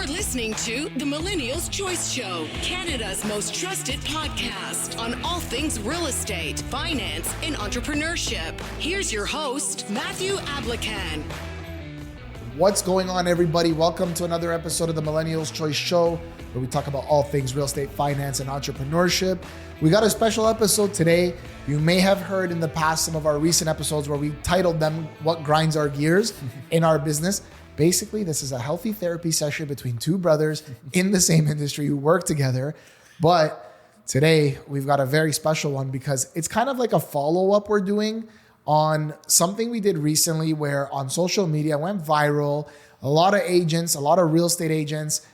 listening to the Millennial's Choice Show, Canada's most trusted podcast on all things real estate, finance, and entrepreneurship. Here's your host, Matthew Ablacan. What's going on, everybody? Welcome to another episode of the Millennial's Choice Show, where we talk about all things real estate, finance, and entrepreneurship. We got a special episode today. You may have heard in the past some of our recent episodes where we titled them, What Grinds Our Gears in Our Business. Basically, this is a healthy therapy session between two brothers in the same industry who work together. But today, we've got a very special one because it's kind of like a follow-up we're doing on something we did recently where on social media went viral. A lot of agents, a lot of real estate agents,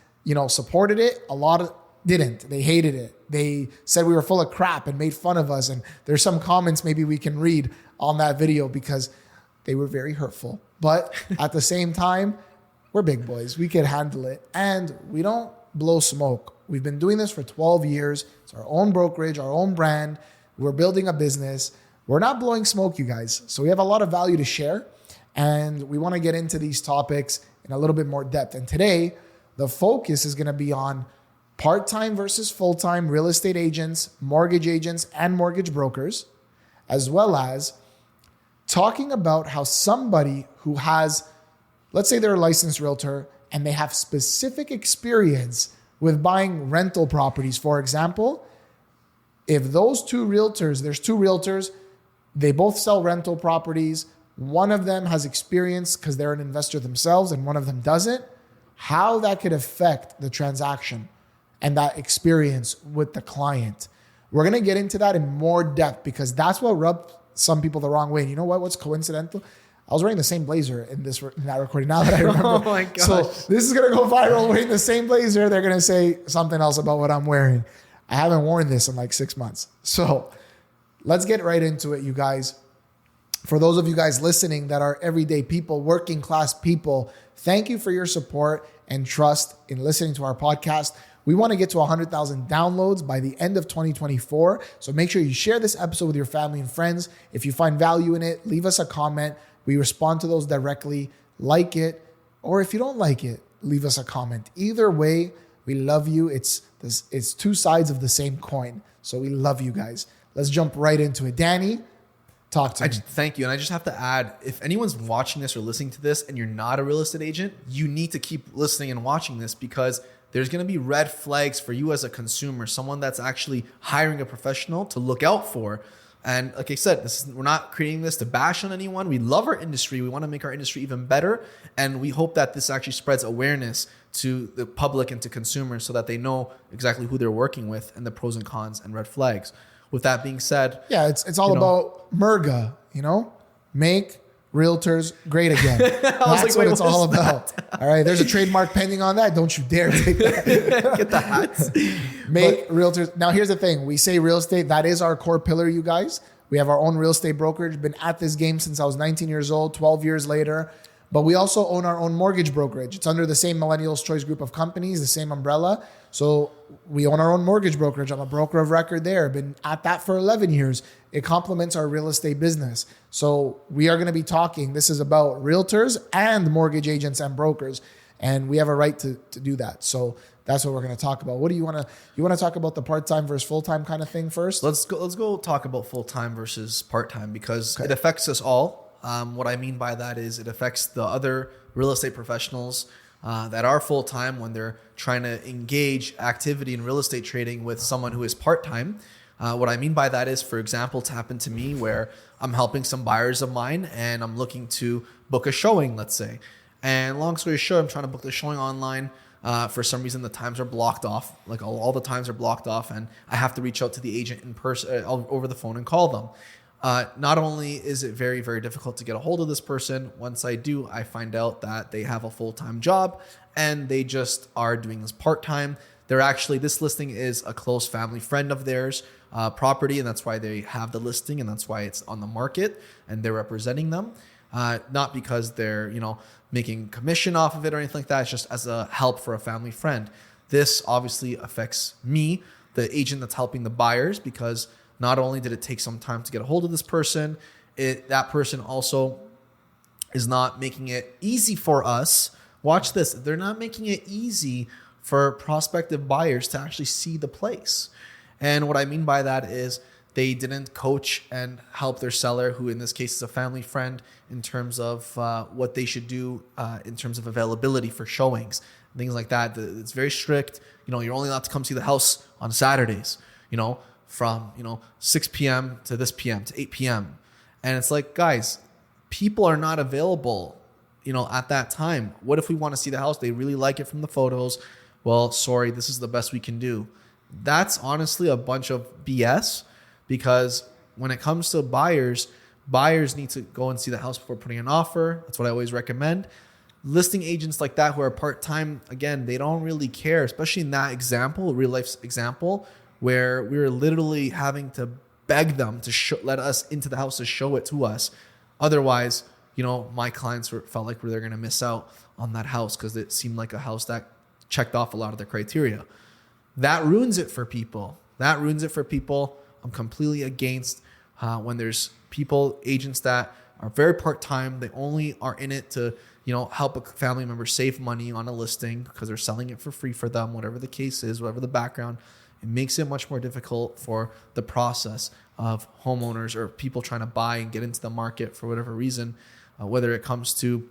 supported it. A lot didn't. They hated it. They said we were full of crap and made fun of us. And there's some comments maybe we can read on that video because they were very hurtful. But at the same time, we're big boys. We can handle it. And we don't blow smoke. We've been doing this for 12 years. It's our own brokerage, our own brand. We're building a business. We're not blowing smoke, you guys. So we have a lot of value to share. And we want to get into these topics in a little bit more depth. And today, the focus is going to be on part-time versus full-time real estate agents, mortgage agents, and mortgage brokers, as well as talking about how somebody who has, let's say they're a licensed realtor and they have specific experience with buying rental properties, for example, if there's two realtors, they both sell rental properties, one of them has experience because they're an investor themselves and one of them doesn't, how that could affect the transaction and that experience with the client. We're going to get into that in more depth because that's what rubbed some people the wrong way. And you know what? What's coincidental? I was wearing the same blazer in that recording now that I remember. Oh my gosh. So this is going to go viral wearing the same blazer. They're going to say something else about what I'm wearing. I haven't worn this in like 6 months. So let's get right into it, you guys. For those of you guys listening that are everyday people, working class people, thank you for your support and trust in listening to our podcast. We want to get to 100,000 downloads by the end of 2024. So make sure you share this episode with your family and friends. If you find value in it, leave us a comment. We respond to those directly. Like it. Or if you don't like it, leave us a comment. Either way, we love you. It's two sides of the same coin. So we love you guys. Let's jump right into it. Danny, talk to me. Thank you. And I just have to add, if anyone's watching this or listening to this and you're not a real estate agent, you need to keep listening and watching this because there's going to be red flags for you as a consumer, someone that's actually hiring a professional to look out for. And like I said, we're not creating this to bash on anyone. We love our industry. We want to make our industry even better. And we hope that this actually spreads awareness to the public and to consumers so that they know exactly who they're working with and the pros and cons and red flags. With that being said, yeah, it's all about MRGA, make realtors great again. That's what it's all about. All right, there's a trademark pending on that. Don't you dare take that. Get the hats. Make realtors. Now, here's the thing. We say real estate. That is our core pillar, you guys. We have our own real estate brokerage. Been at this game since I was 19 years old, 12 years later. But we also own our own mortgage brokerage. It's under the same Millennial's Choice group of companies, the same umbrella. So we own our own mortgage brokerage. I'm a broker of record there. Been at that for 11 years. It complements our real estate business. So we are going to be talking. This is about realtors and mortgage agents and brokers. And we have a right to do that. So that's what we're going to talk about. What do you want to talk about, the part-time versus full-time kind of thing first? Let's go talk about full-time versus part-time because it affects us all. What I mean by that is it affects the other real estate professionals that are full-time when they're trying to engage activity in real estate trading with someone who is part-time. What I mean by that is, for example, it's happened to me where I'm helping some buyers of mine and I'm looking to book a showing, let's say. And long story short, I'm trying to book the showing online. For some reason, the times are blocked off. Like all the times are blocked off and I have to reach out to the agent in person over the phone and call them. Not only is it very, very difficult to get a hold of this person, once I do, I find out that they have a full-time job and they just are doing this part-time. This listing is a close family friend of theirs property, and that's why they have the listing and that's why it's on the market and they're representing them. Not because they're, making commission off of it or anything like that. It's just as a help for a family friend. This obviously affects me, the agent that's helping the buyers, because not only did it take some time to get a hold of this person, that person also is not making it easy for us watch this. They're not making it easy for prospective buyers to actually see the place. And what I mean by that is they didn't coach and help their seller, who in this case is a family friend, in terms of what they should do in terms of availability for showings, things like that. It's very strict. You're only allowed to come see the house on Saturdays, from 6 p.m. to this p.m. to 8 p.m. And it's like, guys, people are not available, at that time. What if we want to see the house? They really like it from the photos. Well, sorry, this is the best we can do. That's honestly a bunch of BS, because when it comes to buyers need to go and see the house before putting an offer. That's what I always recommend. Listing agents like that who are part-time, again, they don't really care, especially in that example, real life example, where we were literally having to beg them to let us into the house to show it to us. Otherwise, my clients felt like they're going to miss out on that house because it seemed like a house that checked off a lot of their criteria. That ruins it for people. I'm completely against when there's agents that are very part-time. They only are in it to, help a family member save money on a listing because they're selling it for free for them, whatever the case is, whatever the background. It makes it much more difficult for the process of homeowners or people trying to buy and get into the market for whatever reason, whether it comes to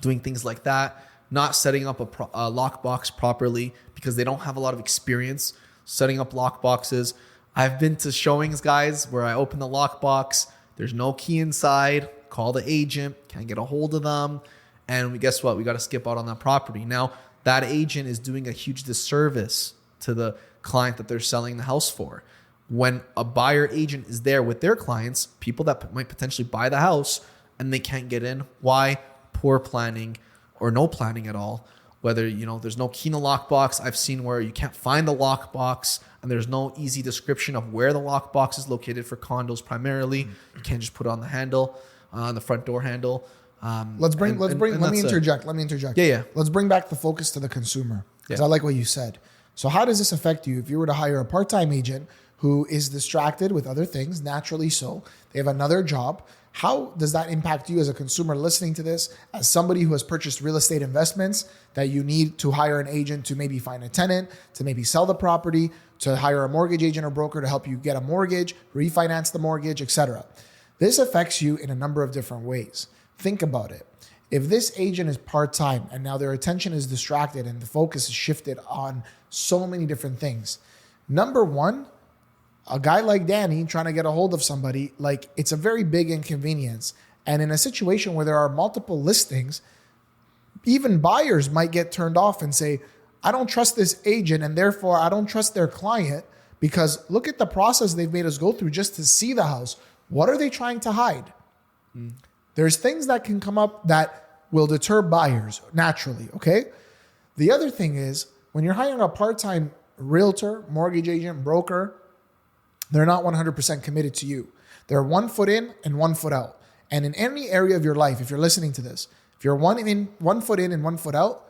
doing things like that, not setting up a lockbox properly because they don't have a lot of experience setting up lockboxes. I've been to showings, guys, where I open the lockbox, there's no key inside, call the agent, can't get a hold of them, and guess what? We got to skip out on that property. Now, that agent is doing a huge disservice to the client that they're selling the house for. When a buyer agent is there with their clients, people that might potentially buy the house, and they can't get in. Why? Poor planning or no planning at all. Whether, there's no key in the lockbox. I've seen where you can't find the lockbox and there's no easy description of where the lockbox is located for condos primarily. You can't just put it on the handle, on the front door handle. Let me interject. Yeah. Let's bring back the focus to the consumer, because Yeah. I like what you said. So how does this affect you if you were to hire a part-time agent who is distracted with other things, naturally so? They have another job. How does that impact you as a consumer listening to this, as somebody who has purchased real estate investments, that you need to hire an agent to maybe find a tenant, to maybe sell the property, to hire a mortgage agent or broker to help you get a mortgage, refinance the mortgage, etc. This affects you in a number of different ways. Think about it. If this agent is part-time and now their attention is distracted and the focus is shifted on so many different things, number one, a guy like Danny trying to get a hold of somebody, it's a very big inconvenience. And in a situation where there are multiple listings, even buyers might get turned off and say, I don't trust this agent and therefore I don't trust their client, because look at the process they've made us go through just to see the house. What are they trying to hide? There's things that can come up that will deter buyers naturally, okay? The other thing is, when you're hiring a part-time realtor, mortgage agent, broker, they're not 100% committed to you. They're 1 foot in and 1 foot out. And in any area of your life, if you're listening to this, if you're 1 foot in and 1 foot out,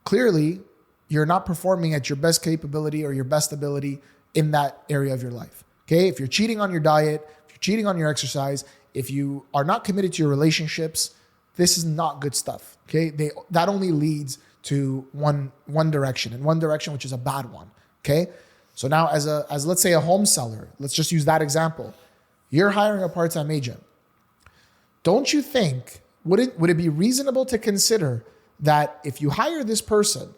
clearly you're not performing at your best capability or your best ability in that area of your life. Okay? If you're cheating on your diet, if you're cheating on your exercise, if you are not committed to your relationships, this is not good stuff. Okay? That only leads to one direction, and one direction which is a bad one. Okay? So now as let's say a home seller, let's just use that example. You're hiring a part-time agent. Don't you think, would it be reasonable to consider that if you hire this person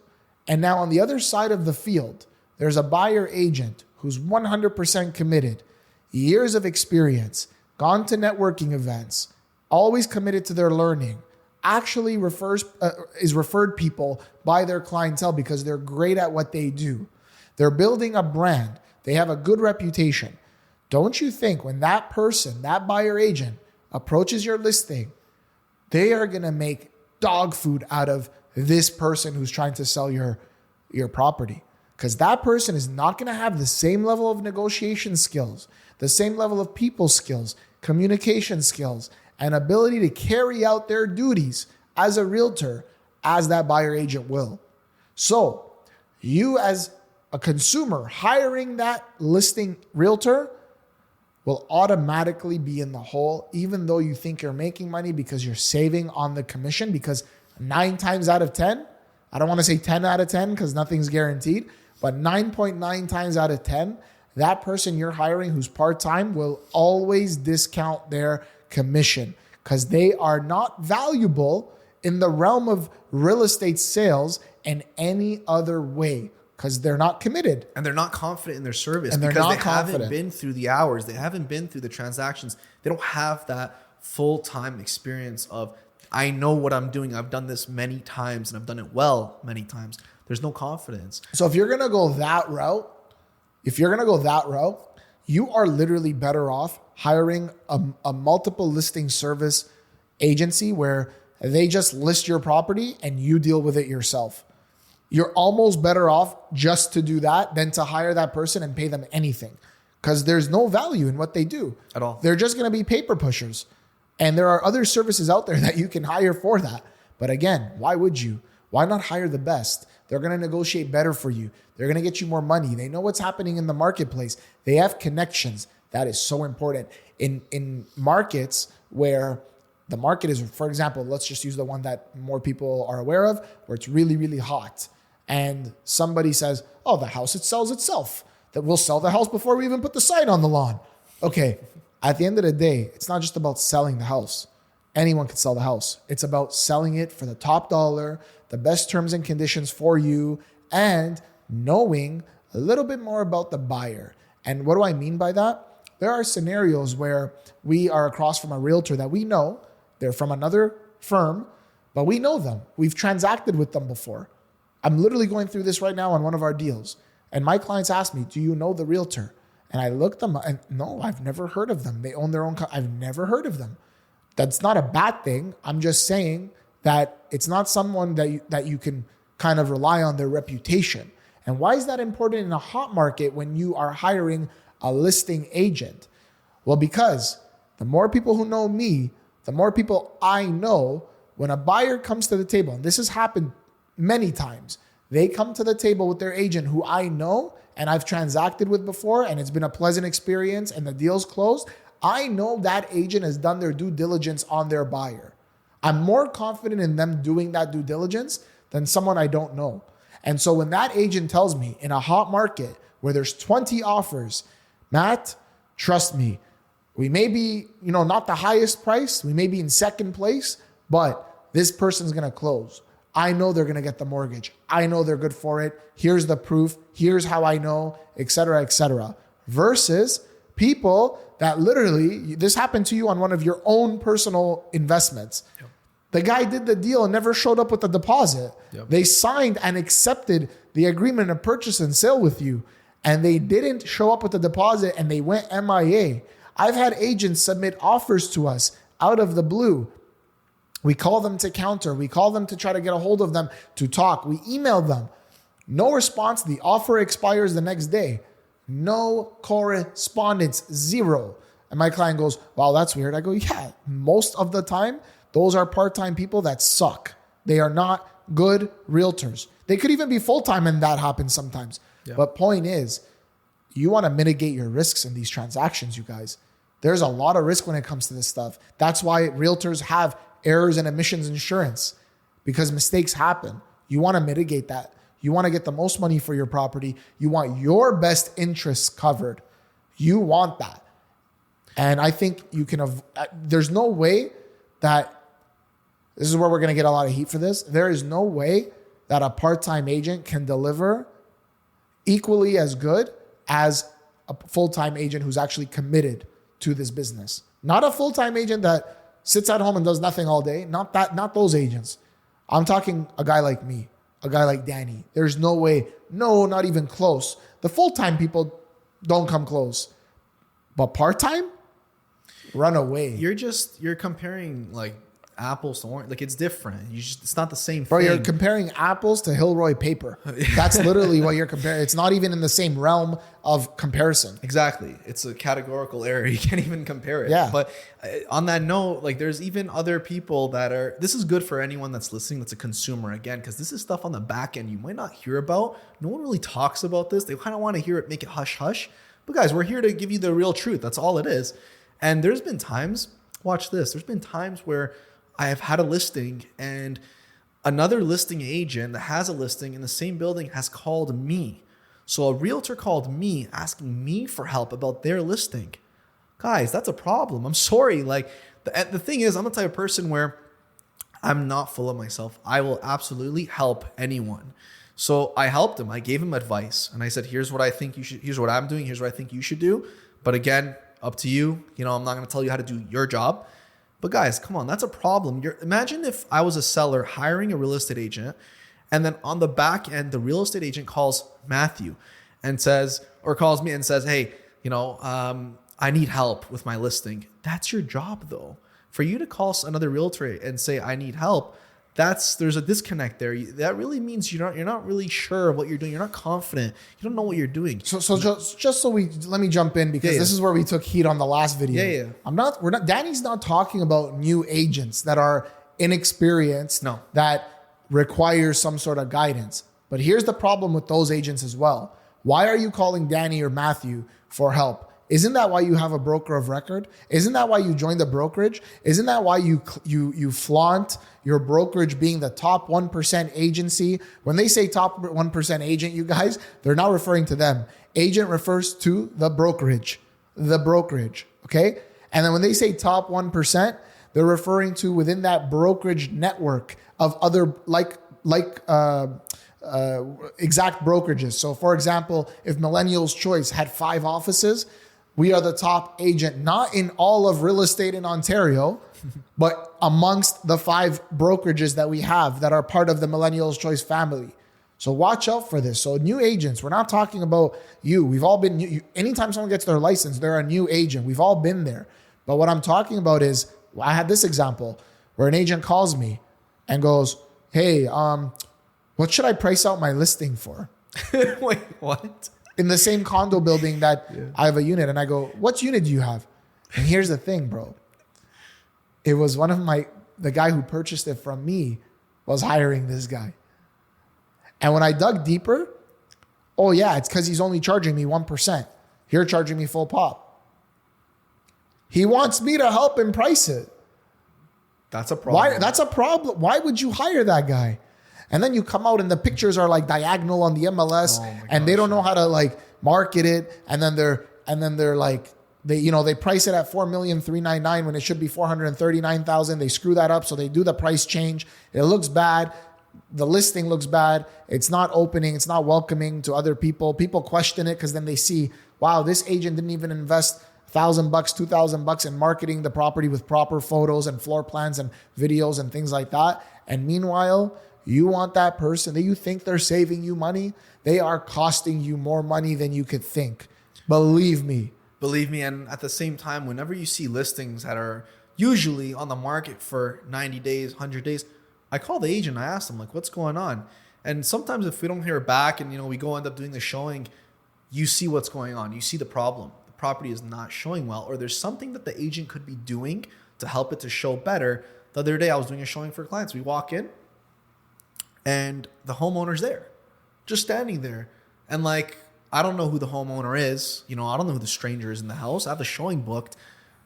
and now on the other side of the field, there's a buyer agent who's 100% committed, years of experience, gone to networking events, always committed to their learning, actually is referred people by their clientele because they're great at what they do. They're building a brand. They have a good reputation. Don't you think when that person, that buyer agent, approaches your listing, they are going to make dog food out of this person who's trying to sell your property? Because that person is not going to have the same level of negotiation skills, the same level of people skills, communication skills, and ability to carry out their duties as a realtor as that buyer agent will. So you as a consumer hiring that listing realtor will automatically be in the hole, even though you think you're making money because you're saving on the commission, because 9 times out of 10, I don't want to say 10 out of 10 because nothing's guaranteed, but 9.9 times out of 10, that person you're hiring who's part-time will always discount their commission because they are not valuable in the realm of real estate sales in any other way because they're not committed. And they're not confident in their service And because they haven't been through the hours. They haven't been through the transactions. They don't have that full-time experience of, I know what I'm doing. I've done this many times and I've done it well many times. There's no confidence. So if you're going to go that route, you are literally better off hiring a multiple listing service agency where they just list your property and you deal with it yourself. You're almost better off just to do that than to hire that person and pay them anything because there's no value in what they do at all. They're just going to be paper pushers. And there are other services out there that you can hire for that. But again, why would you? Why not hire the best? They're going to negotiate better for you. They're going to get you more money. They know what's happening in the marketplace. They have connections. That is so important. In markets where the market is, for example, let's just use the one that more people are aware of, where it's really, really hot. And somebody says, oh, the house, it sells itself. That we'll sell the house before we even put the sign on the lawn. Okay, at the end of the day, it's not just about selling the house. Anyone can sell the house. It's about selling it for the top dollar, the best terms and conditions for you, and knowing a little bit more about the buyer. And what do I mean by that? There are scenarios where we are across from a realtor that we know, they're from another firm, but we know them. We've transacted with them before. I'm literally going through this right now on one of our deals. And my clients asked me, do you know the realtor? And I looked them up and no, I've never heard of them. They own their own I've never heard of them. That's not a bad thing. I'm just saying that it's not someone that you can kind of rely on their reputation. And why is that important in a hot market when you are hiring a listing agent? Well, because the more people who know me, the more people I know, when a buyer comes to the table, and this has happened many times, they come to the table with their agent who I know and I've transacted with before and it's been a pleasant experience and the deal's closed. I know that agent has done their due diligence on their buyer. I'm more confident in them doing that due diligence than someone I don't know. And so when that agent tells me in a hot market where there's 20 offers, Matt, trust me, we may be, not the highest price. We may be in second place, but this person's going to close. I know they're going to get the mortgage. I know they're good for it. Here's the proof. Here's how I know, et cetera, et cetera. Versus people that literally, this happened to you on one of your own personal investments. Yep. The guy did the deal and never showed up with the deposit. Yep. They signed and accepted the agreement of purchase and sale with you, and they didn't show up with the deposit and they went MIA. I've had agents submit offers to us out of the blue. We call them to counter. We call them to try to get a hold of them to talk. We email them. No response. The offer expires the next day. No correspondence. Zero. And my client goes, wow, that's weird. I go, yeah, most of the time, those are part-time people that suck. They are not good realtors. They could even be full-time and that happens sometimes. Yeah. But point is, you want to mitigate your risks in these transactions, you guys. There's a lot of risk when it comes to this stuff. That's why realtors have errors and omissions insurance, because mistakes happen. You want to mitigate that. You want to get the most money for your property. You want your best interests covered. You want that. And I think you can, there's no way that, this is where we're going to get a lot of heat for this. There is no way that a part-time agent can deliver equally as good as a full-time agent who's actually committed to this business. Not a full-time agent that sits at home and does nothing all day. Not those agents. I'm talking a guy like me, a guy like Danny. There's no way, no, not even close. The full-time people don't come close. But part-time, run away. You're comparing like apples to orange. Like it's different. It's not the same Bro, thing. you're comparing apples to Hilroy paper. That's literally what you're comparing. It's not even in the same realm of comparison. Exactly. It's a categorical error. You can't even compare it. Yeah. But on that note, like there's even other people that are, this is good for anyone that's listening that's a consumer, again, because this is stuff on the back end you might not hear about. No one really talks about this. They kind of want to hear it, make it hush hush. But guys, we're here to give you the real truth. That's all it is. And there's been times, watch this, there's been times where I have had a listing and Another listing agent that has a listing in the same building has called me. So a realtor called me asking me for help about their listing. Guys, that's a problem. I'm sorry. Like the thing is, I'm the type of person where I'm not full of myself. I will absolutely help anyone. So I helped him. I gave him advice and I said, here's what I think you should, here's what I'm doing. Here's what I think you should do. But again, up to you. You know, I'm not going to tell you how to do your job. But guys, come on, that's a problem. Imagine if I was a seller hiring a real estate agent, and then on the back end, the real estate agent calls Matthew and says, or calls me and says, hey, you know, I need help with my listing. That's your job though. For you to call another realtor and say, I need help, there's a disconnect there. That really means you're not really sure of what you're doing. You're not confident. You don't know what you're doing. So just so let me jump in because this is where we took heat on the last video. Yeah. Danny's not talking about new agents that are inexperienced. No. That require some sort of guidance. But here's the problem with those agents as well. Why are you calling Danny or Matthew for help? Isn't that why you have a broker of record? Isn't that why you joined the brokerage? Isn't that why you flaunt your brokerage being the top 1% agency? When they say top 1% agent, you guys, they're not referring to them. Agent refers to the brokerage, okay? And then when they say top 1%, they're referring to within that brokerage network of other exact brokerages. So for example, if Millennial's Choice had 5 offices, we are the top agent, not in all of real estate in Ontario, but amongst the 5 brokerages that we have that are part of the Millennial's Choice family. So watch out for this. So new agents, we're not talking about you. We've all been new. Anytime someone gets their license, they're a new agent. We've all been there. But what I'm talking about is, I had this example where an agent calls me and goes, hey, what should I price out my listing for? Wait, what? In the same condo building that I have a unit. And I go, what unit do you have? And here's the thing, bro. It was the guy who purchased it from me was hiring this guy. And when I dug deeper, oh yeah, it's because he's only charging me 1%. You're charging me full pop. He wants me to help him price it. That's a problem. That's a problem. Why would you hire that guy? And then you come out and the pictures are like diagonal on the MLS and they don't know how to like market it. And then they're like, they price it at $4,399,000 when it should be $439,000. They screw that up. So they do the price change. It looks bad. The listing looks bad. It's not opening. It's not welcoming to other people. People question it because then they see, wow, this agent didn't even invest $1,000, $2,000 in marketing the property with proper photos and floor plans and videos and things like that. And meanwhile, you want that person that you think they're saving you money. They are costing you more money than you could think. Believe me. And at the same time, whenever you see listings that are usually on the market for 90 days, 100 days, I call the agent. I ask them, like, what's going on? And sometimes if we don't hear back and, we go end up doing the showing, you see what's going on. You see the problem. The property is not showing well, or there's something that the agent could be doing to help it to show better. The other day, I was doing a showing for clients. We walk in and the homeowner's there, just standing there. And like, I don't know who the homeowner is. I don't know who the stranger is in the house. I have the showing booked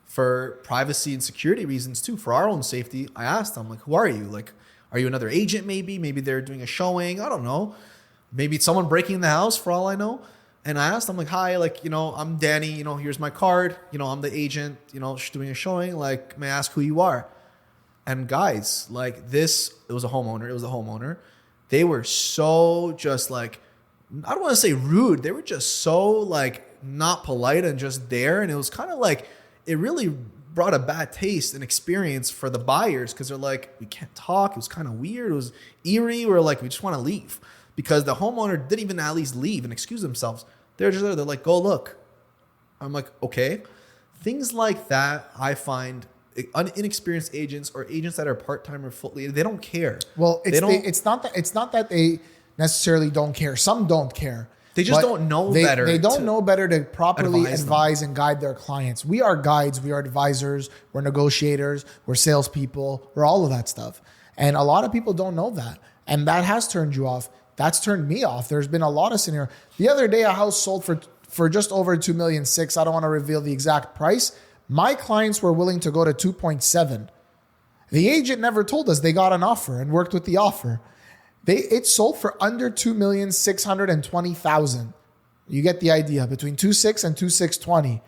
for privacy and security reasons too, for our own safety. I asked them, like, who are you? Like, are you another agent maybe? Maybe they're doing a showing. I don't know. Maybe it's someone breaking the house for all I know. And I asked them, like, hi, like, I'm Danny, here's my card. I'm the agent, doing a showing. Like, may I ask who you are? And guys, like it was a homeowner. They were so just like, I don't want to say rude. They were just so like not polite and just there. And it was kind of like, it really brought a bad taste and experience for the buyers because they're like, we can't talk. It was kind of weird. It was eerie. We're like, we just want to leave because the homeowner didn't even at least leave and excuse themselves. They're just there. They're like, go look. I'm like, okay. Things like that I find inexperienced agents or agents that are part-time or fully, they don't care. Well, it's not that they necessarily don't care. Some don't care. They just don't know better. They don't know better to properly advise and guide their clients. We are guides. We are advisors. We're negotiators. We're salespeople. We're all of that stuff. And a lot of people don't know that. And that has turned you off. That's turned me off. There's been a lot of scenario. The other day, a house sold for just over $2.6 million. I don't want to reveal the exact price. My clients were willing to go to 2.7. The agent never told us they got an offer and worked with the offer. It sold for under $2,620,000. You get the idea, between 2.6 and 2.620.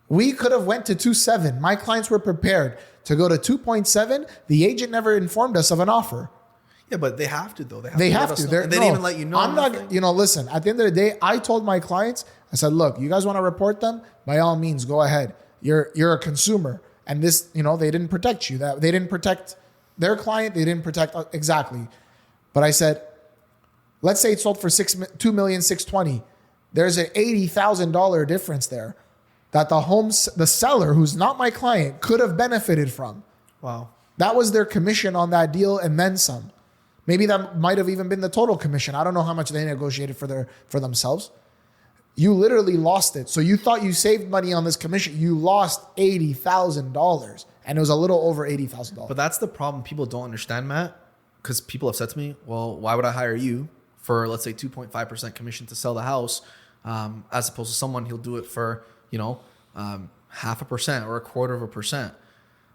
We could have went to 2.7. My clients were prepared to go to 2.7. The agent never informed us of an offer. Yeah, but they have to though. They have to. They didn't even let you know. I'm not. Listen. At the end of the day, I told my clients. I said, look, you guys want to report them? By all means, go ahead. You're a consumer, and this, they didn't protect you. That they didn't protect their client. They didn't protect exactly. But I said, let's say it sold for $2,620,000. There's an $80,000 difference there that the seller, who's not my client, could have benefited from. Wow. That was their commission on that deal and then some. Maybe that might have even been the total commission. I don't know how much they negotiated for themselves. You literally lost it. So you thought you saved money on this commission. You lost $80,000, and it was a little over $80,000. But that's the problem people don't understand, Matt, because people have said to me, well, why would I hire you for, let's say, 2.5% commission to sell the house, as opposed to someone who'll do it for, 0.5% or 0.25%.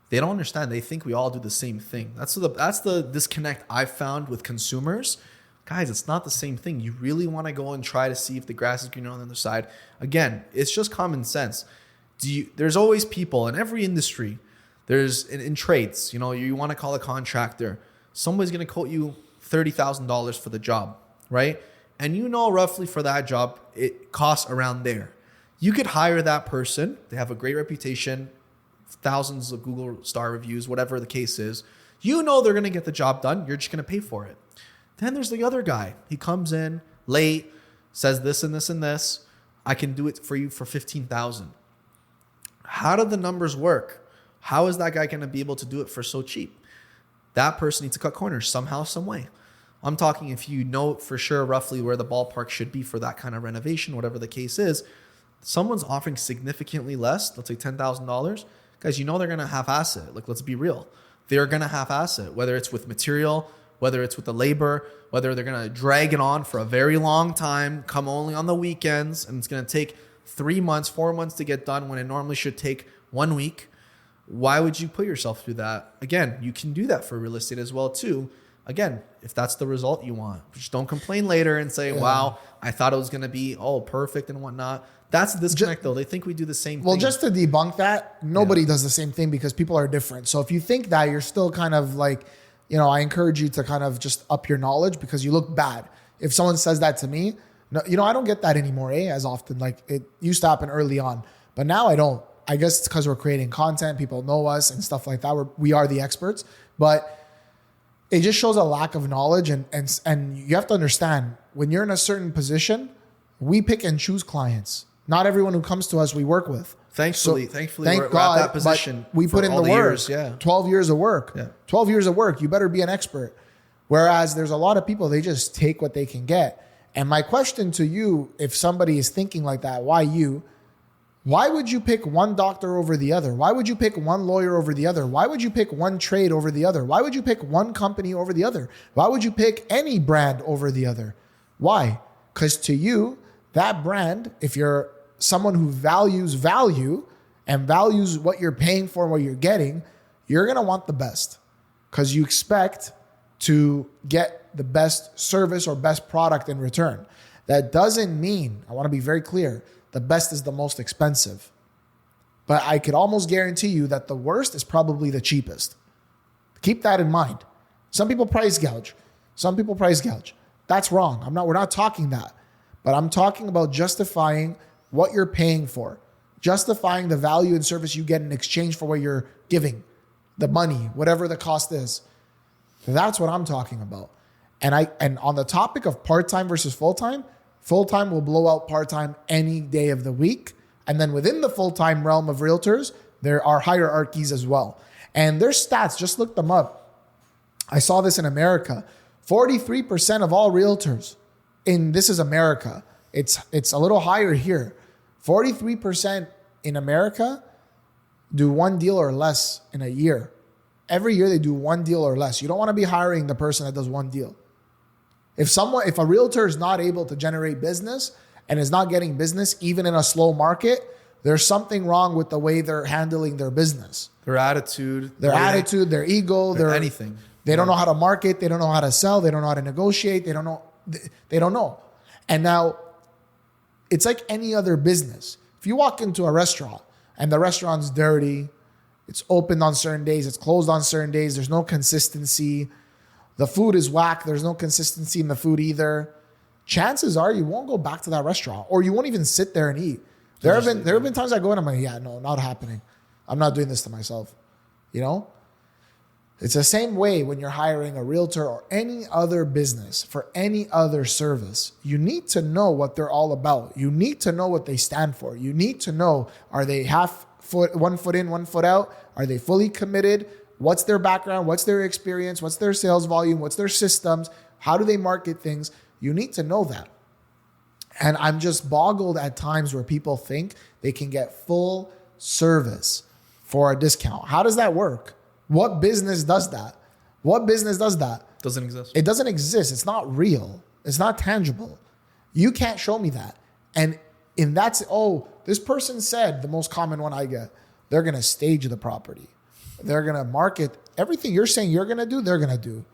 They don't understand. They think we all do the same thing. That's the disconnect I've found with consumers. Guys, it's not the same thing. You really want to go and try to see if the grass is greener on the other side. Again, it's just common sense. There's always people in every industry. There's in trades, you want to call a contractor. Somebody's going to quote you $30,000 for the job, right? And roughly for that job, it costs around there. You could hire that person. They have a great reputation, thousands of Google star reviews, whatever the case is. They're going to get the job done. You're just going to pay for it. Then there's the other guy. He comes in late, says this and this and this. I can do it for you for $15,000. How do the numbers work? How is that guy going to be able to do it for so cheap? That person needs to cut corners somehow, some way. I'm talking if you know for sure roughly where the ballpark should be for that kind of renovation, whatever the case is, someone's offering significantly less, let's say $10,000. Guys, they're going to half-ass it. Like, let's be real. They're going to half-ass it, whether it's with material, whether it's with the labor, whether they're going to drag it on for a very long time, come only on the weekends, and it's going to take 3 months, 4 months to get done when it normally should take 1 week. Why would you put yourself through that? Again, you can do that for real estate as well too. Again, if that's the result you want, just don't complain later and say, wow, I thought it was going to be perfect and whatnot. That's the disconnect though. They think we do the same thing. Well, just to debunk that, nobody does the same thing because people are different. So if you think that, you're still kind of like, I encourage you to kind of just up your knowledge because you look bad. If someone says that to me, no, I don't get that anymore, as often. Like it used to happen early on, but now I don't. I guess it's because we're creating content. People know us and stuff like that. We are the experts, but it just shows a lack of knowledge. And you have to understand when you're in a certain position, we pick and choose clients. Not everyone who comes to us we work with. Thankfully, thank we're God, at that position. We put in the work. Years, yeah. 12 years of work. Yeah. 12 years of work. You better be an expert. Whereas there's a lot of people, they just take what they can get. And my question to you, if somebody is thinking like that, why you? Why would you pick one doctor over the other? Why would you pick one lawyer over the other? Why would you pick one trade over the other? Why would you pick one company over the other? Why would you pick any brand over the other? Why? Because to you, that brand, if you're someone who values value and values what you're paying for and what you're getting, you're going to want the best because you expect to get the best service or best product in return. That doesn't mean, I want to be very clear, the best is the most expensive. But I could almost guarantee you that the worst is probably the cheapest. Keep that in mind. Some people price gouge. That's wrong. We're not talking that. But I'm talking about justifying what you're paying for, justifying the value and service you get in exchange for what you're giving, the money, whatever the cost is. That's what I'm talking about. And on the topic of part-time versus full-time will blow out part-time any day of the week. And then within the full-time realm of realtors, there are hierarchies as well. And there's stats, just look them up. I saw this in America. 43% of all realtors this is America. It's a little higher here. 43% in America do one deal or less in a year. Every year they do one deal or less. You don't want to be hiring the person that does one deal. If a realtor is not able to generate business and is not getting business even in a slow market, there's something wrong with the way they're handling their business. Their attitude, their ego, their anything. They don't know how to market. They don't know how to sell. They don't know how to negotiate. They don't know. They don't know. And now it's like any other business. If you walk into a restaurant and the restaurant's dirty, it's open on certain days, it's closed on certain days, there's no consistency, the food is whack, there's no consistency in the food either, chances are you won't go back to that restaurant, or you won't even sit there and eat. There have been times I go and I'm like, yeah, no, not happening. I'm not doing this to myself. You know? It's the same way when you're hiring a realtor or any other business for any other service. You need to know what they're all about. You need to know what they stand for. You need to know, are they half foot, 1 foot in, 1 foot out? Are they fully committed? What's their background? What's their experience? What's their sales volume? What's their systems? How do they market things? You need to know that. And I'm just boggled at times where people think they can get full service for a discount. How does that work? What business does that? What business does that? Doesn't exist. It doesn't exist. It's not real. It's not tangible. You can't show me that. And that's, this person said, the most common one I get, they're going to stage the property. They're going to market everything you're saying you're going to do, they're going to do.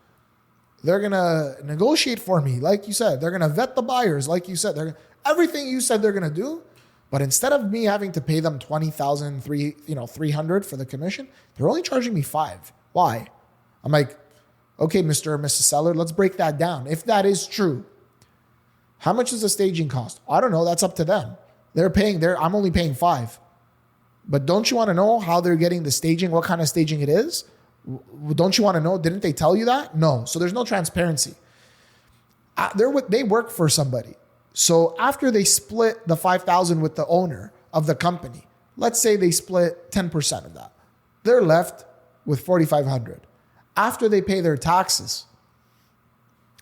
They're going to negotiate for me, like you said. They're going to vet the buyers, like you said. Everything you said they're going to do. But instead of me having to pay them $20,000, $300 for the commission, they're only charging me $5. Why? I'm like, okay, Mr. or Mrs. Seller, let's break that down. If that is true, how much does the staging cost? I don't know. That's up to them. I'm only paying $5. But don't you want to know how they're getting the staging? What kind of staging it is? Don't you want to know? Didn't they tell you that? No. So there's no transparency. They work for somebody. So after they split the $5,000 with the owner of the company, let's say they split 10% of that, they're left with $4,500. After they pay their taxes,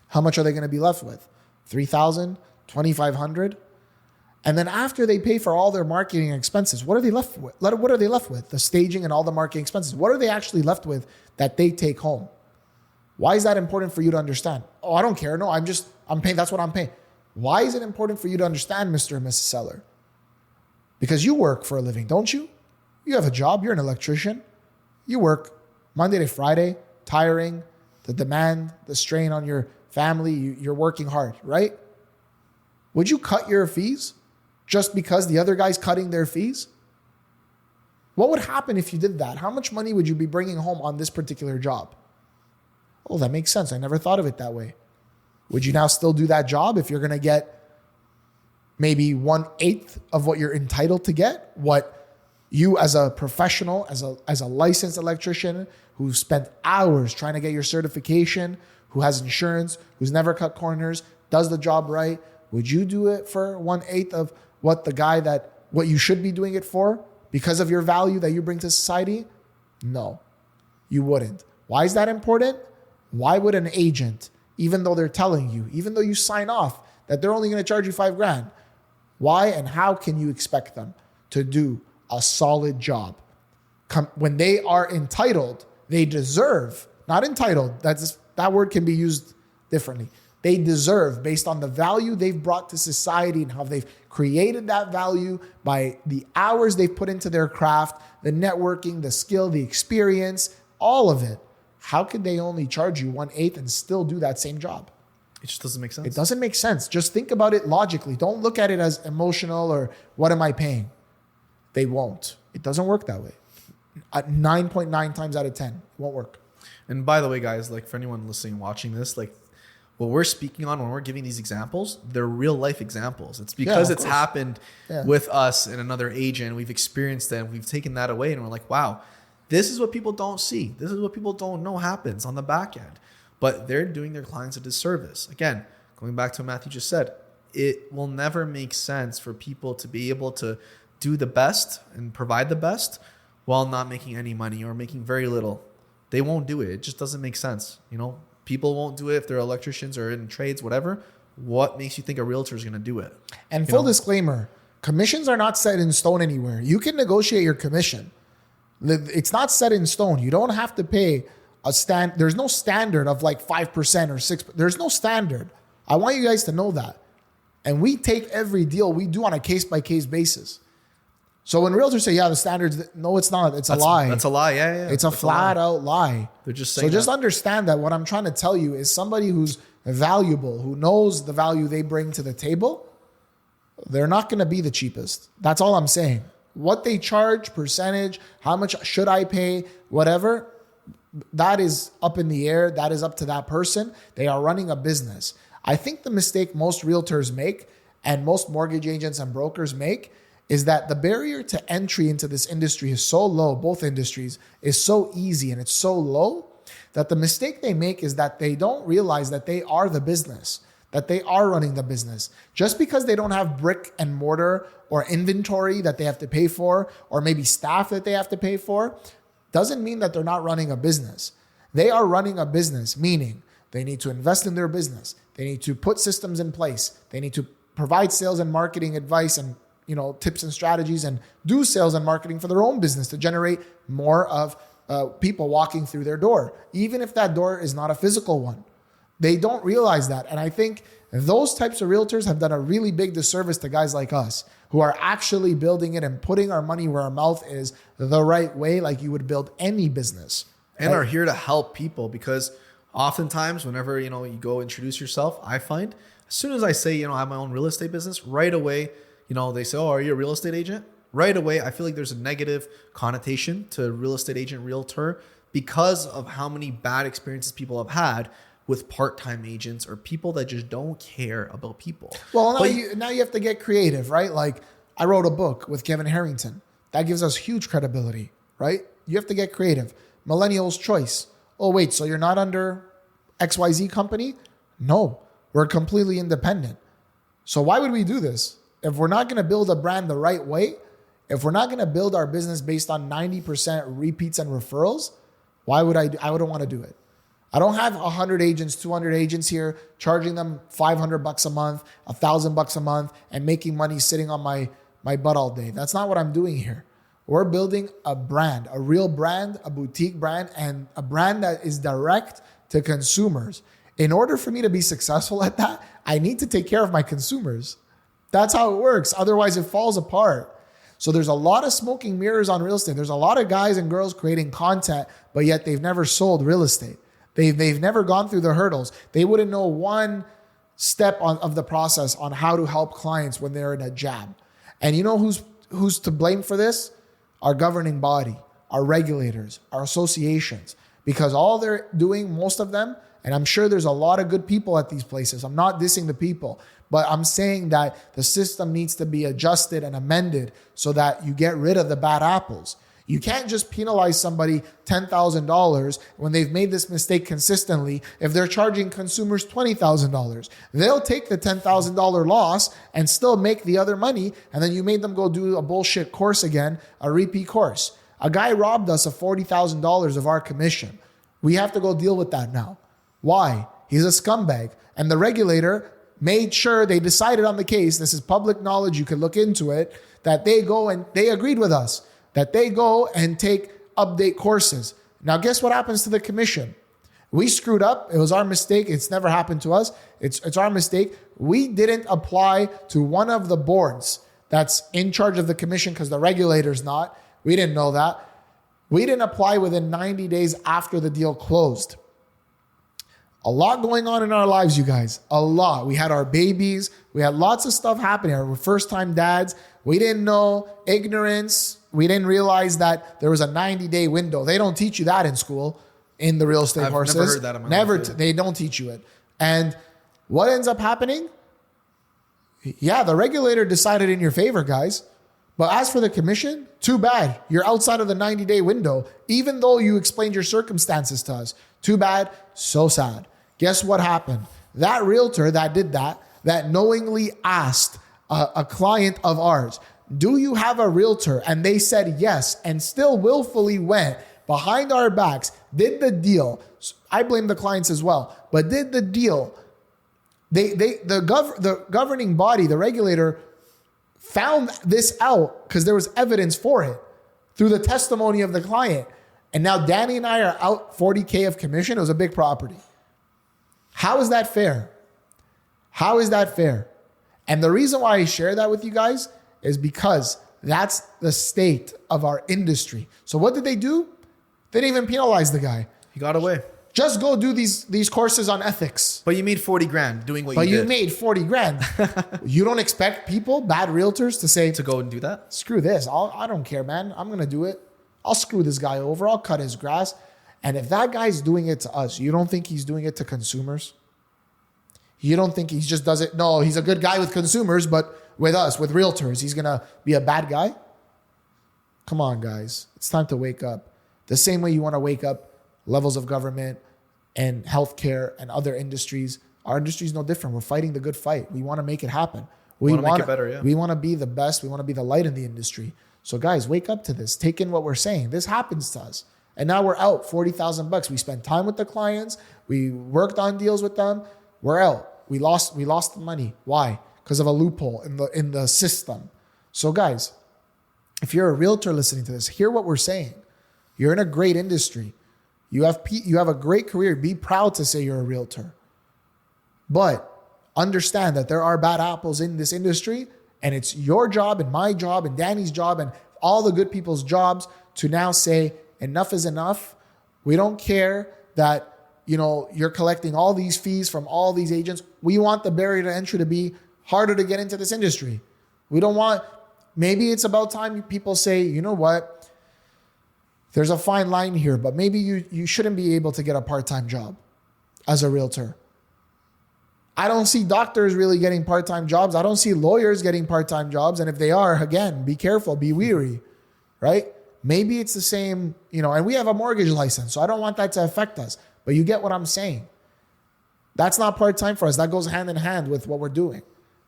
how much are they going to be left with? $3,000, $2,500? And then after they pay for all their marketing expenses, what are they left with? What are they left with? The staging and all the marketing expenses. What are they actually left with that they take home? Why is that important for you to understand? Oh, I don't care. No, I'm paying. That's what I'm paying. Why is it important for you to understand, Mr. and Mrs. Seller? Because you work for a living, don't you? You have a job. You're an electrician. You work Monday to Friday, tiring, the demand, the strain on your family. You're working hard, right? Would you cut your fees just because the other guy's cutting their fees? What would happen if you did that? How much money would you be bringing home on this particular job? Oh, that makes sense. I never thought of it that way. Would you now still do that job if you're going to get maybe 1/8 of what you're entitled to get? What you as a professional, as a licensed electrician who spent hours trying to get your certification, who has insurance, who's never cut corners, does the job right, would you do it for 1/8 of what you should be doing it for because of your value that you bring to society? No, you wouldn't. Why is that important? Why would an agent, even though they're telling you, even though you sign off that they're only going to charge you $5,000, why and how can you expect them to do a solid job? When they are entitled, they deserve, not entitled, that word can be used differently. They deserve, based on the value they've brought to society and how they've created that value by the hours they've put into their craft, the networking, the skill, the experience, all of it. How could they only charge you 1/8 and still do that same job? It just doesn't make sense. It doesn't make sense. Just think about it logically. Don't look at it as emotional or what am I paying? They won't. It doesn't work that way. 9.9 times out of 10, it won't work. And by the way, guys, like for anyone listening, watching this, like what we're speaking on when we're giving these examples, they're real life examples. It's because it's happened with us and another agent. We've experienced it and we've taken that away and we're like, wow, this is what people don't see. This is what people don't know happens on the back end. But they're doing their clients a disservice. Again, going back to what Matthew just said, it will never make sense for people to be able to do the best and provide the best while not making any money or making very little. They won't do it. It just doesn't make sense. People won't do it if they're electricians or in trades, whatever. What makes you think a realtor is going to do it? And full disclaimer, commissions are not set in stone anywhere. You can negotiate your commission. It's not set in stone. You don't have to pay there's no standard of like 5% or 6%. There's no standard. I want you guys to know that. And we take every deal we do on a case-by-case basis. So when realtors say, yeah, the standards, no, it's not. It's a lie. That's a lie. Yeah. It's a flat out lie. They're just saying so just understand that what I'm trying to tell you is somebody who's valuable, who knows the value they bring to the table, they're not going to be the cheapest. That's all I'm saying. What they charge, percentage, how much should I pay, whatever, that is up in the air. That is up to that person. They are running a business. I think the mistake most realtors make and most mortgage agents and brokers make is that the barrier to entry into this industry is so low, both industries, is so easy and it's so low that the mistake they make is that they don't realize that they are the business, that they are running the business. Just because they don't have brick and mortar or inventory that they have to pay for, or maybe staff that they have to pay for, doesn't mean that they're not running a business. They are running a business, meaning they need to invest in their business. They need to put systems in place. They need to provide sales and marketing advice and tips and strategies, and do sales and marketing for their own business to generate more of people walking through their door, even if that door is not a physical one. They don't realize that. And I think those types of realtors have done a really big disservice to guys like us who are actually building it and putting our money where our mouth is the right way, like you would build any business. And are here to help people, because oftentimes whenever, you go introduce yourself, I find as soon as I say, I have my own real estate business, right away, they say, oh, are you a real estate agent? Right away, I feel like there's a negative connotation to real estate agent, realtor, because of how many bad experiences people have had with part-time agents or people that just don't care about people. Well, now you have to get creative, right? Like I wrote a book with Kevin Harrington. That gives us huge credibility, right? You have to get creative. Millennial's Choice. Oh, wait, so you're not under XYZ company? No, we're completely independent. So why would we do this? If we're not going to build a brand the right way, if we're not going to build our business based on 90% repeats and referrals, why would I wouldn't want to do it. I don't have 100 agents, 200 agents here, charging them $500 a month, $1,000 a month, and making money sitting on my butt all day. That's not what I'm doing here. We're building a brand, a real brand, a boutique brand, and a brand that is direct to consumers. In order for me to be successful at that, I need to take care of my consumers. That's how it works. Otherwise, it falls apart. So there's a lot of smoking mirrors on real estate. There's a lot of guys and girls creating content, but yet they've never sold real estate. They've never gone through the hurdles. They wouldn't know one step of the process on how to help clients when they're in a jam. And you know who's to blame for this? Our governing body, our regulators, our associations. Because all they're doing, most of them, and I'm sure there's a lot of good people at these places. I'm not dissing the people, but I'm saying that the system needs to be adjusted and amended so that you get rid of the bad apples. You can't just penalize somebody $10,000 when they've made this mistake consistently if they're charging consumers $20,000. They'll take the $10,000 loss and still make the other money, and then you made them go do a bullshit course again, a repeat course. A guy robbed us of $40,000 of our commission. We have to go deal with that now. Why? He's a scumbag. And the regulator made sure they decided on the case. This is public knowledge. You can look into it. That they go and they agreed with us that they go and take update courses. Now, guess what happens to the commission? We screwed up. It was our mistake. It's never happened to us. It's our mistake. We didn't apply to one of the boards that's in charge of the commission because the regulator's not. We didn't know that. We didn't apply within 90 days after the deal closed. A lot going on in our lives, you guys. A lot. We had our babies. We had lots of stuff happening. Our first-time dads. We didn't know. Ignorance. We didn't realize that there was a 90-day window. They don't teach you that in school, in the real estate courses. I've never heard that in my life. They don't teach you it. And what ends up happening? Yeah, the regulator decided in your favor, guys. But as for the commission, too bad. You're outside of the 90-day window, even though you explained your circumstances to us. Too bad, so sad. Guess what happened? That realtor that did that knowingly asked a client of ours, do you have a realtor? And they said yes, and still willfully went behind our backs, did the deal. I blame the clients as well, but did the deal. The governing body, the regulator, found this out because there was evidence for it through the testimony of the client. And now Danny and I are out $40K of commission. It was a big property. How is that fair? How is that fair? And the reason why I share that with you guys is because that's the state of our industry. So what did they do? They didn't even penalize the guy. He got away. Just go do these courses on ethics. But you made 40 grand doing what But you you did. made 40 grand. You don't expect people, bad realtors, to say, To go and do that? screw this. I don't care, man. I'm going to do it. I'll screw this guy over. I'll cut his grass. And if that guy's doing it to us, you don't think he's doing it to consumers? You don't think he just does it? No, he's a good guy with consumers, but with us, with realtors, he's going to be a bad guy? Come on, guys. It's time to wake up. The same way you want to wake up levels of government and healthcare and other industries. Our industry is no different. We're fighting the good fight. We want to make it happen. We want to make it better, yeah. We want to be the best. We want to be the light in the industry. So guys, wake up to this. Take in what we're saying. This happens to us. And now we're out $40,000. We spent time with the clients. We worked on deals with them. We're out. We lost the money. Why? Because of a loophole in the system. So guys, if you're a realtor listening to this, hear what we're saying. You're in a great industry. You have a great career. Be proud to say you're a realtor. But understand that there are bad apples in this industry, and it's your job and my job and Danny's job and all the good people's jobs to now say enough is enough. We don't care that you're collecting all these fees from all these agents. We want the barrier to entry to be harder to get into this industry. We don't want, maybe it's about time people say, you know what? There's a fine line here, but maybe you shouldn't be able to get a part-time job as a realtor. I don't see doctors really getting part-time jobs. I don't see lawyers getting part-time jobs. And if they are, again, be careful, be wary, right? Maybe it's the same, and we have a mortgage license, so I don't want that to affect us. But you get what I'm saying. That's not part-time for us. That goes hand in hand with what we're doing.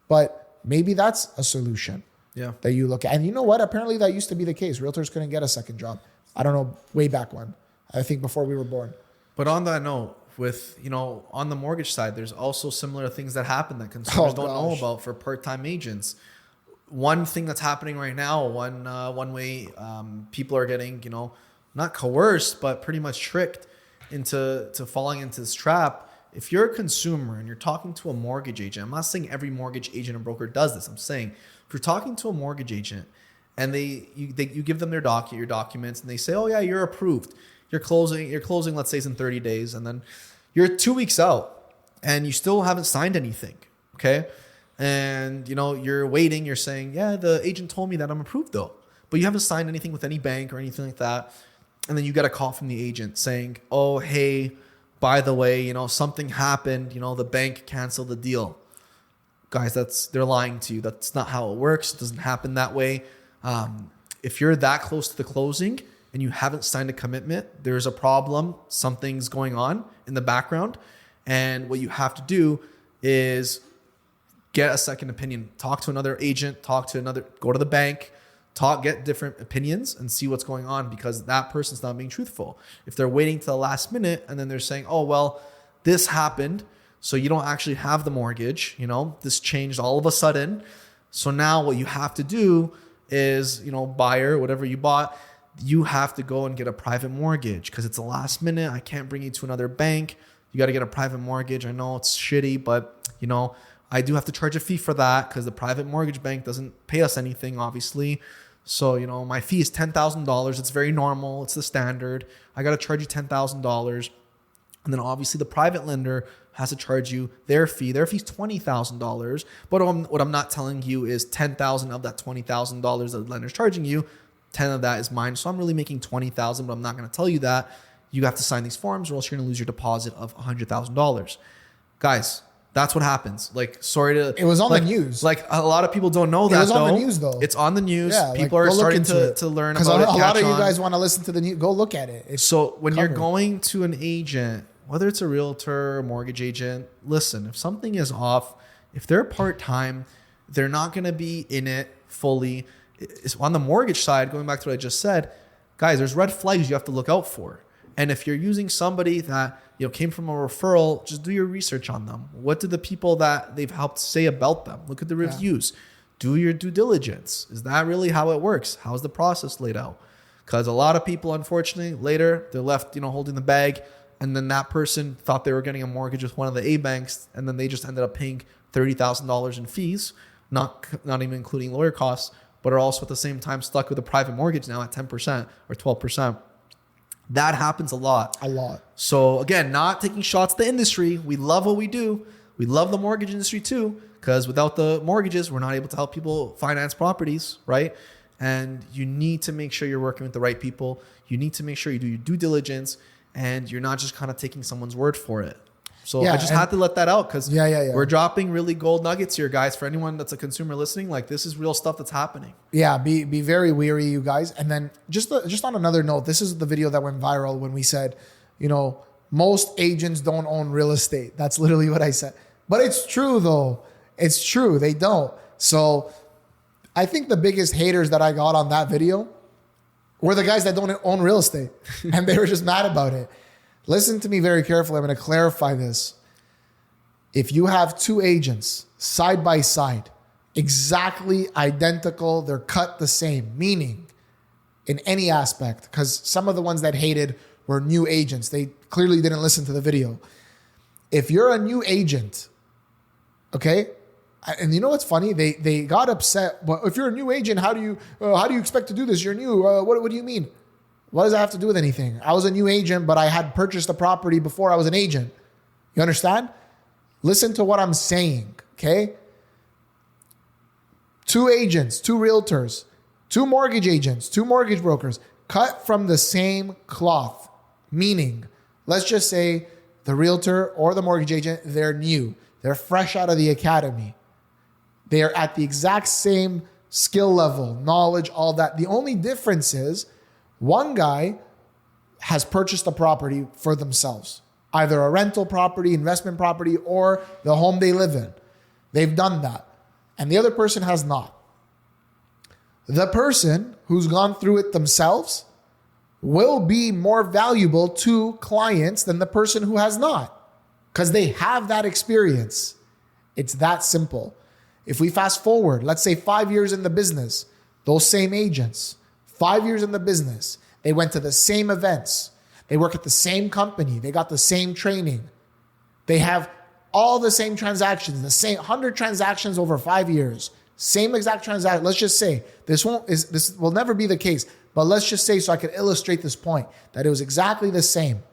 But maybe that's a solution that you look at. And you know what? Apparently that used to be the case. Realtors couldn't get a second job. I don't know, way back when. I think before we were born. But on that note, with, on the mortgage side, there's also similar things that happen that consumers don't know about for part-time agents. One thing that's happening right now, one way people are getting, not coerced, but pretty much tricked into falling into this trap. If you're a consumer and you're talking to a mortgage agent, I'm not saying every mortgage agent and broker does this. I'm saying if you're talking to a mortgage agent and you give them your documents and they say, oh yeah, you're approved. You're closing, let's say it's in 30 days. And then you're 2 weeks out and you still haven't signed anything. Okay. And you're waiting, you're saying, yeah, the agent told me that I'm approved though, but you haven't signed anything with any bank or anything like that. And then you get a call from the agent saying, oh, hey, by the way, something happened, the bank canceled the deal. Guys, they're lying to you. That's not how it works. It doesn't happen that way. If you're that close to the closing and you haven't signed a commitment, there's a problem. Something's going on in the background. And what you have to do is get a second opinion. Talk to another agent, go to the bank, get different opinions and see what's going on, because that person's not being truthful. If they're waiting to the last minute and then they're saying, oh, well, this happened, so you don't actually have the mortgage, this changed all of a sudden. So now what you have to do is, buyer, whatever you bought, you have to go and get a private mortgage because it's the last minute. I can't bring you to another bank. You got to get a private mortgage. I know it's shitty, but I do have to charge a fee for that because the private mortgage bank doesn't pay us anything, obviously. So, my fee is $10,000. It's very normal. It's the standard. I got to charge you $10,000. And then obviously the private lender has to charge you their fee. Their fee is $20,000. But what I'm not telling you is $10,000 of that $20,000 that the lender's charging you, 10 of that is mine. So I'm really making $20,000, but I'm not going to tell you that. You have to sign these forms or else you're going to lose your deposit of $100,000. Guys, that's what happens. It was on the news. A lot of people don't know that. It was on the news though. It's on the news. Yeah, people are starting to learn about it. Because a lot of you guys want to listen to the news. Go look at it. So when you're going to an agent, whether it's a realtor or mortgage agent, listen, if something is off, if they're part-time, they're not going to be in it fully. It's on the mortgage side, going back to what I just said, guys, there's red flags you have to look out for. And if you're using somebody that came from a referral, just do your research on them. What did the people that they've helped say about them? Look at the reviews. Yeah. Do your due diligence. Is that really how it works? How's the process laid out? Because a lot of people, unfortunately, later they're left, holding the bag, and then that person thought they were getting a mortgage with one of the A banks, and then they just ended up paying $30,000 in fees, not even including lawyer costs, but are also at the same time stuck with a private mortgage now at 10% or 12%. That happens a lot. A lot. So again, not taking shots at the industry. We love what we do. We love the mortgage industry too, because without the mortgages, we're not able to help people finance properties, right? And you need to make sure you're working with the right people. You need to make sure you do your due diligence and you're not just kind of taking someone's word for it. So I just had to let that out because we're dropping really gold nuggets here, guys. For anyone that's a consumer listening, like this is real stuff that's happening. Yeah, be very wary, you guys. And then just on another note, this is the video that went viral when we said, most agents don't own real estate. That's literally what I said. But it's true though. It's true. They don't. So I think the biggest haters that I got on that video were the guys that don't own real estate. And they were just mad about it. Listen to me very carefully. I'm going to clarify this. If you have two agents side by side, exactly identical, they're cut the same, meaning in any aspect, because some of the ones that hated were new agents. They clearly didn't listen to the video. If you're a new agent, okay, and you know what's funny? They got upset. Well, if you're a new agent, how do you expect to do this? You're new. What do you mean? What does that have to do with anything? I was a new agent, but I had purchased a property before I was an agent. You understand? Listen to what I'm saying, okay? Two agents, two realtors, two mortgage agents, two mortgage brokers, cut from the same cloth. Meaning, let's just say the realtor or the mortgage agent, they're new. They're fresh out of the academy. They are at the exact same skill level, knowledge, all that. The only difference is one guy has purchased a property for themselves, either a rental property, investment property, or the home they live in. They've done that. And the other person has not. The person who's gone through it themselves will be more valuable to clients than the person who has not, because they have that experience. It's that simple. If we fast forward, let's say 5 years in the business, those same agents, 5 years in the business, they went to the same events, they work at the same company, they got the same training, they have all the same transactions, the same 100 transactions over 5 years, same exact transaction. Let's just say this will never be the case, but let's just say, so I can illustrate this point, that it was exactly the same.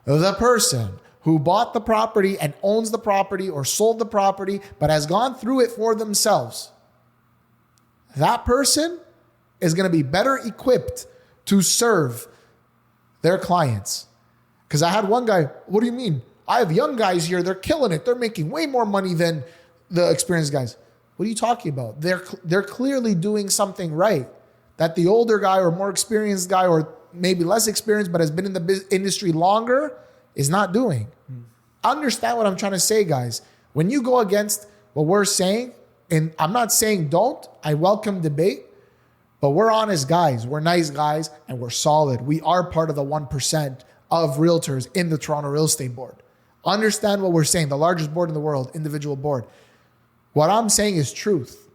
The person who bought the property and owns the property or sold the property, but has gone through it for themselves, that person is going to be better equipped to serve their clients. Because I had one guy, what do you mean? I have young guys here, they're killing it. They're making way more money than the experienced guys. What are you talking about? They're clearly doing something right that the older guy or more experienced guy or maybe less experienced but has been in the industry longer is not doing. Understand what I'm trying to say, guys. When you go against what we're saying, and I'm not saying don't, I welcome debate, but we're honest guys, we're nice guys, and we're solid. We are part of the 1% of realtors in the Toronto Real Estate Board. Understand what we're saying, the largest board in the world, individual board. What I'm saying is truth.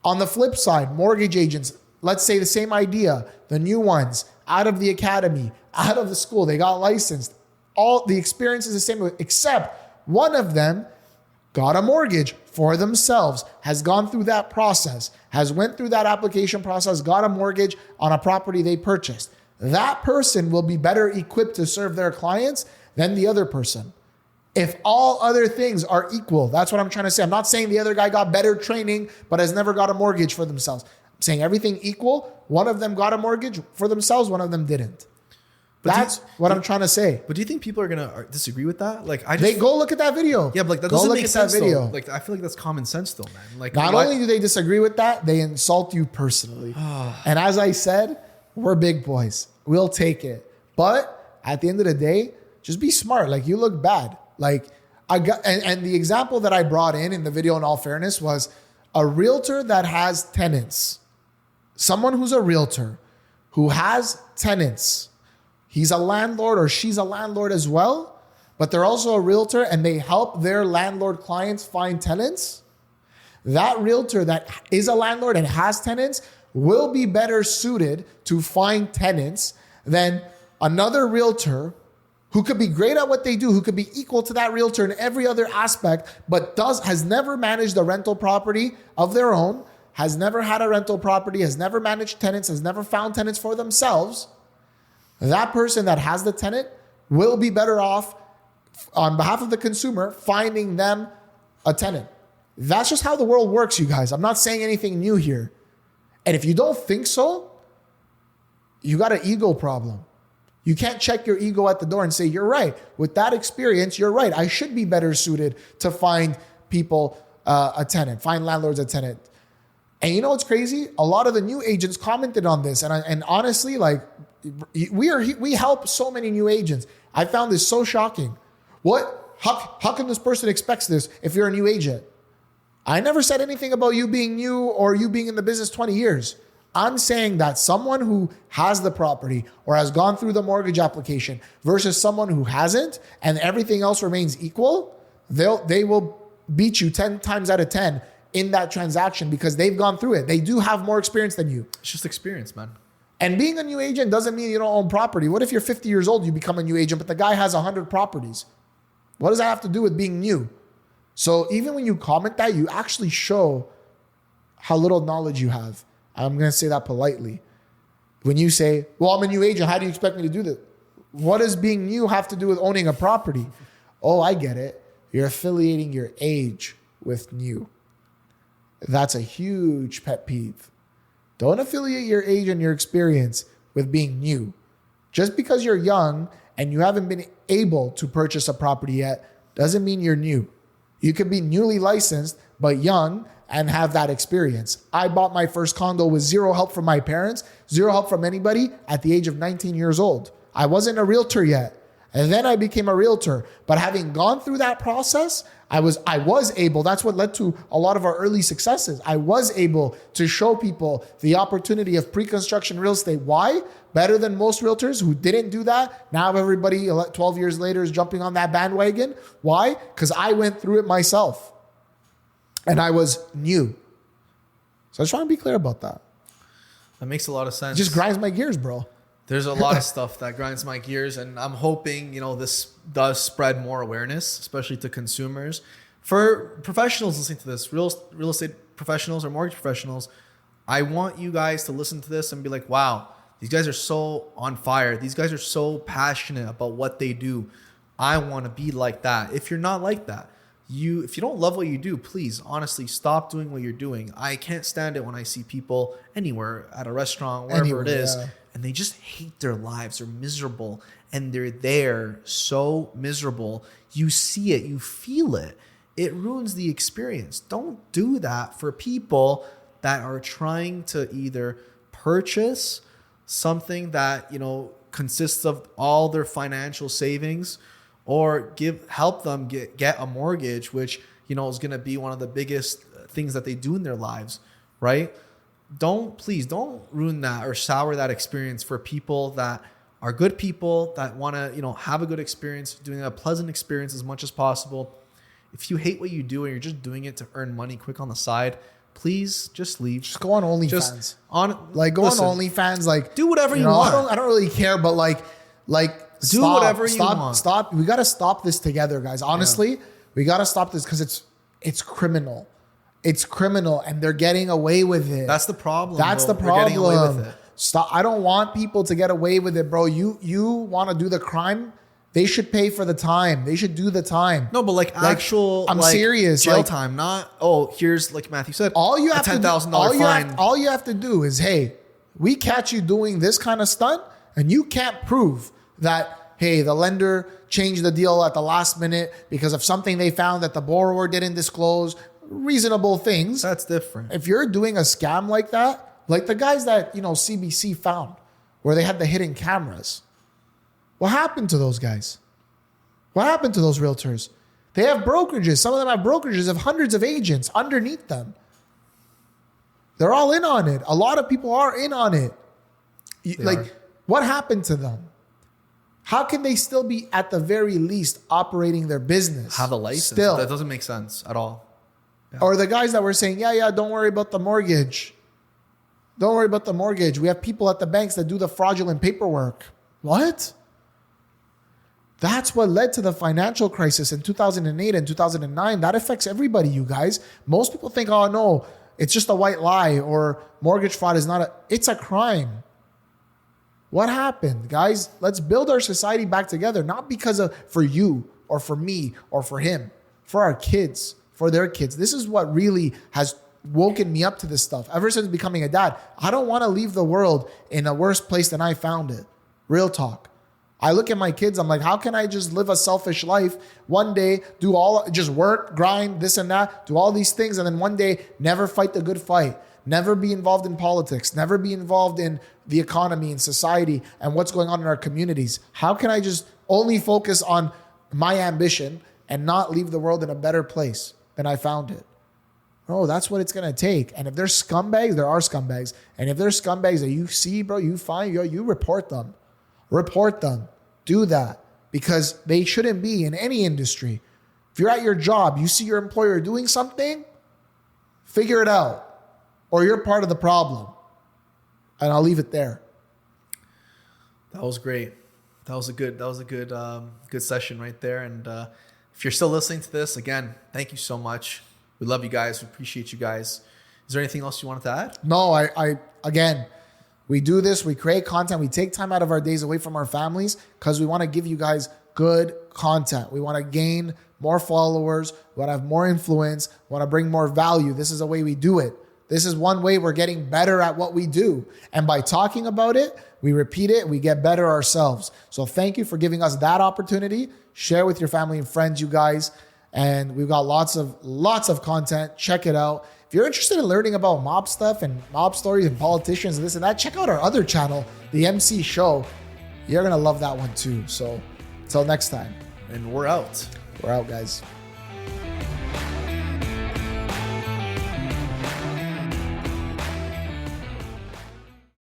On the flip side, mortgage agents, let's say the same idea, the new ones, out of the academy, out of the school, they got licensed. All the experience is the same, except one of them got a mortgage for themselves, has gone through that process, has went through that application process, got a mortgage on a property they purchased. That person will be better equipped to serve their clients than the other person. If all other things are equal, that's what I'm trying to say. I'm not saying the other guy got better training, but has never got a mortgage for themselves. I'm saying everything equal. One of them got a mortgage for themselves, one of them didn't. But that's what I'm trying to say. But do you think people are going to disagree with that? Like, they go look at that video. Yeah, but like that doesn't make sense though. Like, I feel like that's common sense though, man. Like, not only do they disagree with that, they insult you personally. And as I said, we're big boys. We'll take it. But at the end of the day, just be smart. Like, you look bad. Like, I got, and the example that I brought in the video, in all fairness, was a realtor that has tenants. Someone who's a realtor who has tenants. He's a landlord or she's a landlord as well, but they're also a realtor and they help their landlord clients find tenants. That realtor that is a landlord and has tenants will be better suited to find tenants than another realtor who could be great at what they do, who could be equal to that realtor in every other aspect, but has never managed a rental property of their own, has never had a rental property, has never managed tenants, has never found tenants for themselves, that person that has the tenant will be better off on behalf of the consumer finding them a tenant. That's just how the world works, you guys. I'm not saying anything new here. And if you don't think so, you got an ego problem. You can't check your ego at the door and say, you're right. With that experience, you're right. I should be better suited to find people a tenant, find landlords a tenant. And you know what's crazy? A lot of the new agents commented on this. And honestly, like we help so many new agents. I found this so shocking. How can this person expect this if you're a new agent? I never said anything about you being new or you being in the business 20 years. I'm saying that someone who has the property or has gone through the mortgage application versus someone who hasn't and everything else remains equal, they will beat you 10 times out of 10 in that transaction because they've gone through it. They do have more experience than you. It's just experience, man. And being a new agent doesn't mean you don't own property. What if you're 50 years old, you become a new agent, but the guy has 100 properties? What does that have to do with being new? So even when you comment that, you actually show how little knowledge you have. I'm going to say that politely. When you say, well, I'm a new agent, how do you expect me to do this? What does being new have to do with owning a property? Oh, I get it. You're affiliating your age with new. That's a huge pet peeve. Don't affiliate your age and your experience with being new. Just because you're young and you haven't been able to purchase a property yet doesn't mean you're new. You could be newly licensed, but young and have that experience. I bought my first condo with zero help from my parents, zero help from anybody at the age of 19 years old. I wasn't a realtor yet. And then I became a realtor. But having gone through that process, I was able, that's what led to a lot of our early successes. I was able to show people the opportunity of pre-construction real estate. Why? Better than most realtors who didn't do that. Now everybody 12 years later is jumping on that bandwagon. Why? Because I went through it myself. And I was new. So I just want to be clear about that. That makes a lot of sense. It just grinds my gears, bro. There's a lot of stuff that grinds my gears, and I'm hoping, this does spread more awareness, especially to consumers. For professionals listening to this, real estate professionals or mortgage professionals, I want you guys to listen to this and be like, wow, these guys are so on fire. These guys are so passionate about what they do. I want to be like that. If you're not like that, if you don't love what you do, please, honestly, stop doing what you're doing. I can't stand it when I see people anywhere, at a restaurant, wherever it is, and they just hate their lives. They're miserable, and they're there so miserable. You see it, you feel it. It ruins the experience. Don't do that for people that are trying to either purchase something that, consists of all their financial savings, or help them get a mortgage, which, is going to be one of the biggest things that they do in their lives, right? Please don't ruin that or sour that experience for people that are good people that want to, have a good experience, doing a pleasant experience as much as possible. If you hate what you do and you're just doing it to earn money quick on the side, please just leave. Just go on OnlyFans. On OnlyFans, do whatever you want. I don't really care, but do whatever you want. Stop. We got to stop this together, guys. Honestly, we got to stop this because it's criminal. It's criminal, and they're getting away with it. That's the problem. That's the problem. Getting away with it. Stop. I don't want people to get away with it, bro. You want to do the crime? They should pay for the time. They should do the time. No, but actual. I'm serious. Jail time, not here's like Matthew said. All you have $10,000 fine. All you have to do is, hey, we catch you doing this kind of stunt, and you can't prove that, hey, the lender changed the deal at the last minute because of something they found that the borrower didn't disclose. Reasonable things. That's different. If you're doing a scam like that, like the guys that, CBC found where they had the hidden cameras. What happened to those guys? What happened to those realtors? They have brokerages. Some of them have brokerages of hundreds of agents underneath them. They're all in on it. A lot of people are in on it. What happened to them? How can they still be, at the very least, operating their business? Have a license. Still. That doesn't make sense at all. Yeah. Or the guys that were saying, don't worry about the mortgage. Don't worry about the mortgage. We have people at the banks that do the fraudulent paperwork. What? That's what led to the financial crisis in 2008 and 2009. That affects everybody, you guys. Most people think, oh no, it's just a white lie, or mortgage fraud is not it's a crime. What happened, guys? Let's build our society back together, not for you or for me or for him, for our kids, for their kids. This is what really has woken me up to this stuff. Ever since becoming a dad, I don't want to leave the world in a worse place than I found it. Real talk. I look at my kids, I'm like, how can I just live a selfish life one day, just work, grind, this and that, do all these things, and then one day never fight the good fight, never be involved in politics, never be involved in the economy and society and what's going on in our communities? How can I just only focus on my ambition and not leave the world in a better place than I found it? No, that's what it's going to take. And if there's scumbags, there are scumbags. And if there's scumbags that you see, bro, you find, you report them. Report them. Do that, because they shouldn't be in any industry. If you're at your job, you see your employer doing something, figure it out, or you're part of the problem. And I'll leave it there. That was great. That was a good good session right there. And if you're still listening to this, again, thank you so much. We love you guys. We appreciate you guys. Is there anything else you wanted to add? No, again, we do this, we create content, we take time out of our days away from our families because we want to give you guys good content. We want to gain more followers, we want to have more influence, we want to bring more value. This is a way we do it. This is one way we're getting better at what we do. And by talking about it, we repeat it, we get better ourselves. So thank you for giving us that opportunity. Share with your family and friends, you guys. And we've got lots of content. Check it out. If you're interested in learning about mob stuff and mob stories and politicians and this and that, check out our other channel, The MC Show. You're going to love that one too. So until next time. And we're out. We're out, guys.